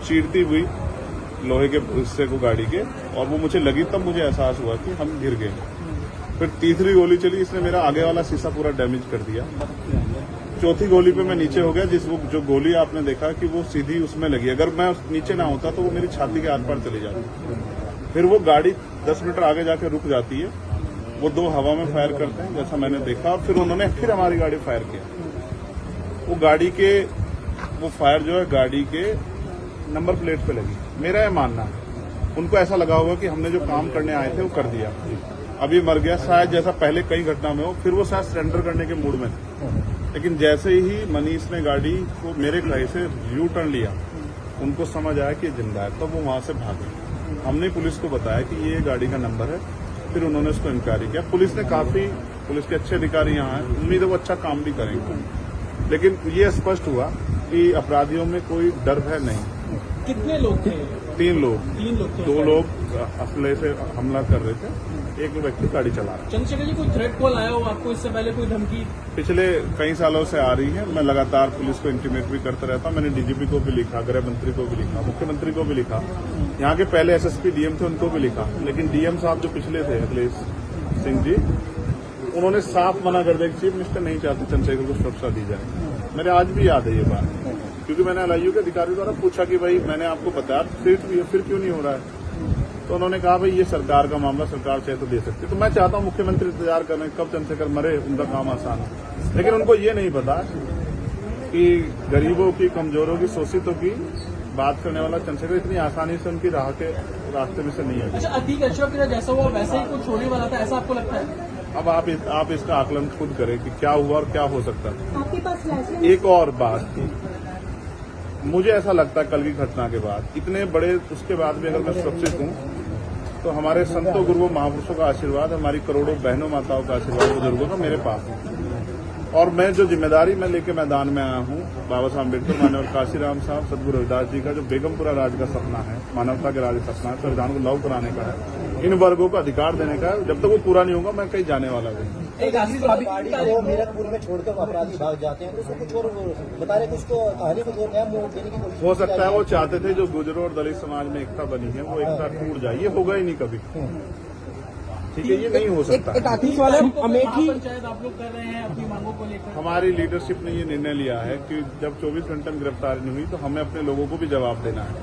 चीरती हुई लोहे के हिस्से को गाड़ी के, और वो मुझे लगी तब मुझे एहसास हुआ कि हम गिर गए। फिर तीसरी गोली चली, इसने मेरा आगे वाला शीशा पूरा डैमेज कर दिया। चौथी गोली पे मैं नीचे हो गया, जो गोली आपने देखा कि वो सीधी उसमें लगी। अगर मैं नीचे ना होता तो वो मेरी छाती के आर पार चली जाती। फिर वो गाड़ी 10 मीटर आगे जाके रुक जाती है। वो 2 हवा में फायर करते हैं जैसा मैंने देखा, और फिर उन्होंने फिर हमारी गाड़ी फायर किया। वो गाड़ी के वो फायर जो है गाड़ी के नंबर प्लेट पे लगी। मेरा ये मानना है उनको ऐसा लगा होगा कि हमने जो काम करने आए थे वो कर दिया, अभी मर गया शायद, जैसा पहले कई घटना में हो। फिर वो शायद सरेंडर करने के मूड में थे, लेकिन जैसे ही मनीष ने गाड़ी को मेरे कहीं से यू टर्न लिया, उनको समझ आया कि जिंदा है, तो वो वहां से भागे। हमने पुलिस को बताया कि ये गाड़ी का नंबर है, फिर उन्होंने उसको इंक्वायरी किया। पुलिस के अच्छे अधिकारी यहाँ हैं, उम्मीद है वो अच्छा काम भी करेंगे। लेकिन ये स्पष्ट हुआ कि अपराधियों में कोई डर है नहीं। कितने लोग थे? 3 लोग। 2 लोग असले से हमला कर रहे थे, एक व्यक्ति गाड़ी चला रहा है। चंद्रशेखर जी, कोई थ्रेट कॉल आया हो आपको इससे पहले, कोई धमकी? पिछले कई सालों से आ रही है। मैं लगातार पुलिस को इंटीमेट भी करता रहता हूं। मैंने डीजीपी को भी लिखा, गृह मंत्री को भी लिखा, मुख्यमंत्री को भी लिखा, यहाँ के पहले एसएसपी डीएम थे उनको भी लिखा। लेकिन डीएम साहब जो पिछले थे अखिलेश सिंह जी, उन्होंने साफ मना कर दिया कि चीफ मिनिस्टर नहीं चाहते चंद्रशेखर को सुरक्षा दी जाए। मेरे आज भी याद है ये बात, क्योंकि मैंने एलआईयू के अधिकारी द्वारा पूछा कि भाई मैंने आपको बताया फिर क्यों नहीं हो रहा है। तो उन्होंने कहा भाई ये सरकार का मामला, सरकार चाहे तो दे सकती। तो मैं चाहता हूं मुख्यमंत्री इंतजार कर रहे हैं कब चंद्रशेखर मरे, उनका काम आसान हो। लेकिन उनको ये नहीं पता कि गरीबों की, कमजोरों की, शोषितों की बात करने वाला चंद्रशेखर इतनी आसानी से उनकी रास्ते में से नहीं है। अच्छा, अतीक अशोक जैसा हुआ वैसे ही कुछ होने वाला था, ऐसा आपको लगता है? अब आप इसका आकलन खुद करें कि क्या हुआ और क्या हो सकता है। आपके पास लाइसेंस? एक और बात, मुझे ऐसा लगता है कल की घटना के बाद, इतने बड़े उसके बाद भी अगर मैं सुरक्षित हूं तो हमारे संतों गुरुओं महापुरुषों का आशीर्वाद, हमारी करोड़ों बहनों माताओं का आशीर्वाद, बुजुर्गों का मेरे पास है। और मैं जो जिम्मेदारी मैं लेके मैदान में आया हूं, बाबा साहब अम्बेडकर, मानव काशीराम साहब, सदगुरु रविदास जी का जो बेगमपुरा राज का सपना है, मानवता के राज का सपना है, संविधान को लागू कराने का है, इन वर्गों को अधिकार देने का है। जब तक वो पूरा नहीं होगा मैं कहीं जाने वाला नहीं। मीरकपुर में छोड़कर अपराधी भाग जाते हैं, तो उसको कुछ और बता रहे, कुछ को कहानी को और नया मोड़ देने की कोशिश हो सकता है वो चाहते थे जो गुजरों और दलित समाज में एकता बनी है वो एकता टूट जाए। ये होगा ही नहीं कभी, ठीक है, ये नहीं हो सकता। अमेठी पंचायत आप लोग कर रहे हैं अपनी मांगों को लेकर? हमारी लीडरशिप ने ये निर्णय लिया है कि जब 24 घंटे में गिरफ्तारी नहीं हुई तो हमें अपने लोगों को भी जवाब देना है।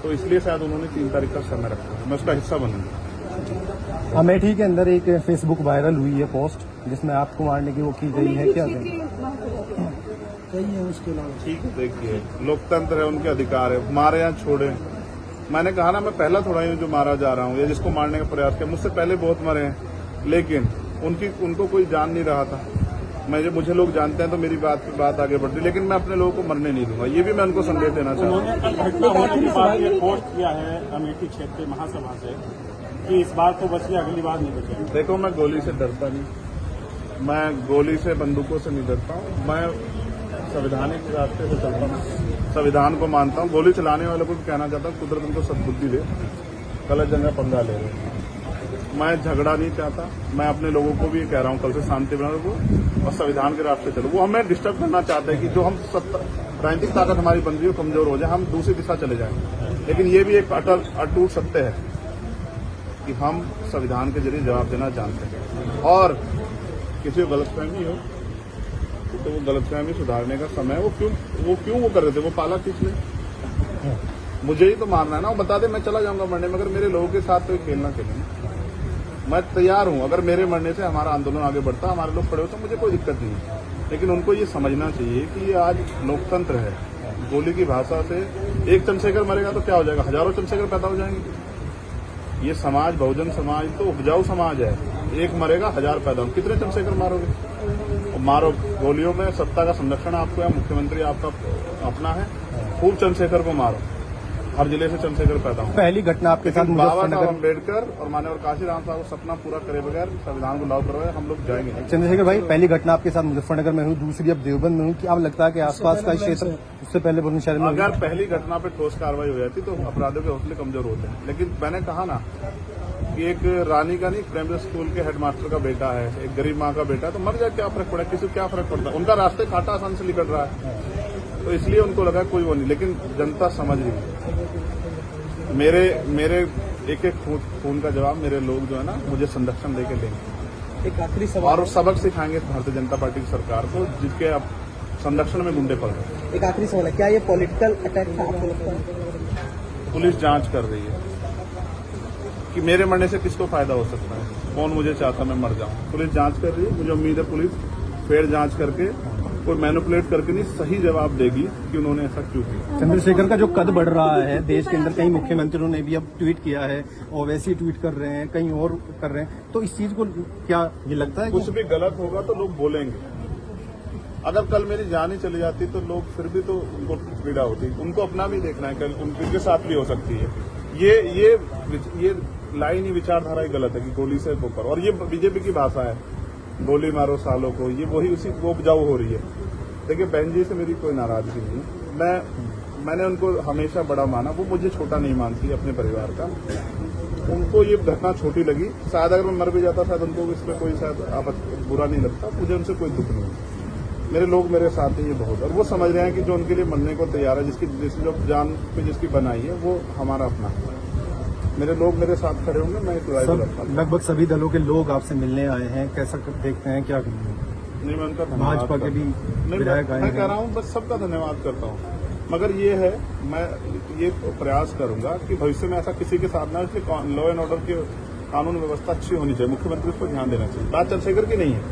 तो इसलिए शायद उन्होंने 3 तारीख का समय रखा है, मैं उसका हिस्सा बनूंगा। अमेठी के अंदर एक फेसबुक वायरल हुई है पोस्ट, जिसमें आपको मारने की वो की गई है, क्या है उसके अलावा? ठीक है, देखिए लोकतंत्र है, उनके अधिकार है, मारे या छोड़े। मैंने कहा ना, मैं पहला थोड़ा ही जो मारा जा रहा हूँ या जिसको मारने का प्रयास किया, मुझसे पहले बहुत मरे हैं, लेकिन उनको कोई जान नहीं रहा था। मुझे लोग जानते हैं तो मेरी बात आगे बढ़ती, लेकिन मैं अपने लोगों को मरने नहीं दूंगा। ये भी मैं उनको संदेश देना चाहता हूँ। घटना होने के बाद ये पोस्ट किया है अमेठी क्षेत्रीय महासभा से कि इस बार तो बचिए, अगली बार नहीं बचे। देखो, मैं गोली से डरता नहीं, मैं गोली से, बंदूकों से नहीं डरता हूँ। मैं संवैधानिक रास्ते से चलता हूँ, संविधान को मानता हूँ। गोली चलाने वालों को भी कहना चाहता हूँ कुदरत उनको सद्बुद्धि दे, गलत जगह पंगा ले रहे। मैं झगड़ा नहीं चाहता, मैं अपने लोगों को भी कह रहा हूँ कल से शांति बना रखो और संविधान के रास्ते चलो। वो हमें डिस्टर्ब करना चाहते हैं कि जो हम राजनीतिक ताकत हमारी बन रही हो कमजोर हो जाए, हम दूसरी दिशा चले जाएं। लेकिन ये भी एक अटूट सत्य है कि हम संविधान के जरिए जवाब देना जानते हैं। और किसी को गलतफहमी हो तो वो गलतफहमी सुधारने का समय है। वो क्यों कर रहे थे, वो पाला खींच ले, मुझे ही तो मारना है ना। वो बता दे मैं चला जाऊंगा मरने में, अगर मेरे लोगों के साथ कोई खेलना खेले, मैं तैयार हूं। अगर मेरे मरने से हमारा आंदोलन आगे बढ़ता, हमारे लोग खड़े हो, तो मुझे कोई दिक्कत नहीं है। लेकिन उनको ये समझना चाहिए कि ये आज लोकतंत्र है। गोली की भाषा से एक चंद्रशेखर मरेगा तो क्या हो जाएगा, हजारों चंद्रशेखर पैदा हो जाएंगे। ये समाज, बहुजन समाज तो उपजाऊ समाज है। एक मरेगा, 1000 पैदा हो, कितने चंद्रशेखर मारोगे? मारो। गोलियों में सत्ता का संरक्षण आपको है, मुख्यमंत्री आपका अपना है, खूब चंद्रशेखर को मारो। हर जिले से चंद्रशेखर पैदा हो। पहली घटना आपके साथ बाबा साहब अम्बेडकर और मानव काशीराम साहब को सपना पूरा करे बगैर संविधान को लागू करवाए हम लोग जाएंगे। चंद्रशेखर भाई, पहली घटना आपके साथ मुजफ्फरनगर में हुई, दूसरी अब देवबंद में हुई। क्या लगता है कि आसपास का क्षेत्र उससे पहले बुलंदशहर में? अगर पहली घटना पे ठोस कार्रवाई हो जाती तो अपराधियों के हौसले कमजोर होते हैं। लेकिन मैंने कहा ना कि एक रानी का नहीं, प्राइमरी स्कूल के हेडमास्टर का बेटा है, एक गरीब माँ का बेटा है, तो मर जाए क्या फर्क पड़ा, किसी को क्या फर्क पड़ता है? उनका रास्ते कांटा आसान से निकल रहा है। तो इसलिए उनको लगा कोई वो नहीं, लेकिन जनता समझ रही है। मेरे एक एक खून का जवाब मेरे लोग जो है ना मुझे संरक्षण देके लेंगे एक आखिरी सवाल और सबक सिखाएंगे भारतीय जनता पार्टी की सरकार को, जिसके अब संरक्षण में गुंडे पड़ रहे हैं। एक आखिरी सवाल है, क्या ये पॉलिटिकल अटैक था आपको लगता है? पुलिस जांच कर रही है कि मेरे मरने से किसको फायदा हो सकता है, कौन मुझे चाहता मैं मर जाऊं। पुलिस जांच कर रही है, मुझे उम्मीद है पुलिस फेर जांच करके कोई मैनिपुलेट करके नहीं, सही जवाब देगी कि उन्होंने ऐसा क्यों किया। चंद्रशेखर का जो कद बढ़ रहा है देश के अंदर, कई मुख्यमंत्रियों ने भी अब ट्वीट किया है, ओवैसी ट्वीट कर रहे हैं, कई और कर रहे हैं, तो इस चीज को क्या ये लगता है कुछ भी गलत होगा तो लोग बोलेंगे। अगर कल मेरी जान ही चली जाती तो लोग फिर भी तो उनको पीड़ा होती, उनको अपना भी देखना है, कल उनके साथ भी हो सकती है। ये लाइन ही विचारधारा ही गलत है कि गोली से ऊपर, और ये बीजेपी की भाषा है, गोली मारो सालों को, ये वही उसी वो उपजाऊ हो रही है। देखिए बहन जी से मेरी कोई नाराजगी नहीं है, मैंने उनको हमेशा बड़ा माना, वो मुझे छोटा नहीं मानती अपने परिवार का। उनको ये घटना छोटी लगी, शायद अगर मैं मर भी जाता शायद उनको इसमें कोई शायद बुरा नहीं लगता, मुझे उनसे कोई दुख नहीं है। मेरे लोग मेरे साथ हैं ये बहुत, और वो समझ रहे हैं कि जो उनके लिए मरने को तैयार है, जिसकी जो जान पे जिसकी बनाई है वो हमारा अपना है। मेरे लोग मेरे साथ खड़े होंगे, मैं इस लड़ाई को लड़ता हूं। लगभग सभी दलों के लोग आपसे मिलने आए हैं, कैसा देखते हैं, क्या नहीं मैं उनका धन्यवाद भाजपा के भी नहीं, विधायक आए मैं कह हैं। रहा हूँ बस सबका धन्यवाद करता हूँ, मगर ये है मैं ये प्रयास करूंगा कि भविष्य में ऐसा किसी के साथ ना, इसलिए लॉ एंड ऑर्डर की कानून व्यवस्था अच्छी होनी चाहिए, मुख्यमंत्री इस पर ध्यान देना चाहिए। बात चंद्रशेखर की नहीं है,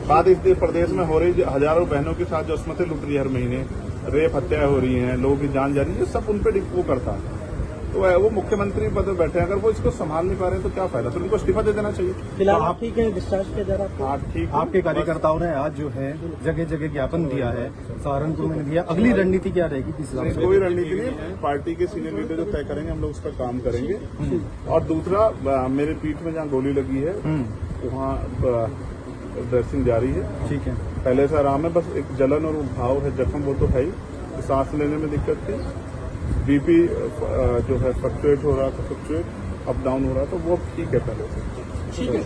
बात इस प्रदेश में हो रही हजारों बहनों के साथ जो अस्मतें लुट रही है हर महीने, रेप हत्याएं हो रही हैं, लोगों की जान जा रही है, सब उन पर वो करता है। तो वो मुख्यमंत्री पद पर बैठे हैं, अगर वो इसको संभाल नहीं पा रहे हैं तो क्या फायदा, फिर उनको इस्तीफा दे देना चाहिए। फिलहाल आप ठीक है, डिस्चार्ज किया जा रहा है? हाँ ठीक, आपके कार्यकर्ताओं ने आज जो है जगह जगह ज्ञापन दिया है, सहारनपुर में दिया, अगली रणनीति क्या रहेगी किस हिसाब से? कोई रणनीति नहीं, पार्टी के सीनियर लीडर जो तय करेंगे हम लोग उस पर काम करेंगे। और दूसरा मेरे पीठ में जहाँ गोली लगी है वहाँ ड्रेसिंग जारी है, ठीक है, पहले से आराम है, बस एक जलन और घाव है, जख्म वो तो है ही, सांस लेने में दिक्कत थी, बीपी जो है फ्लक्चुएट हो रहा था, फ्लक्चुएट अप डाउन हो रहा था, वो ठीक है पहले से। ठीक है।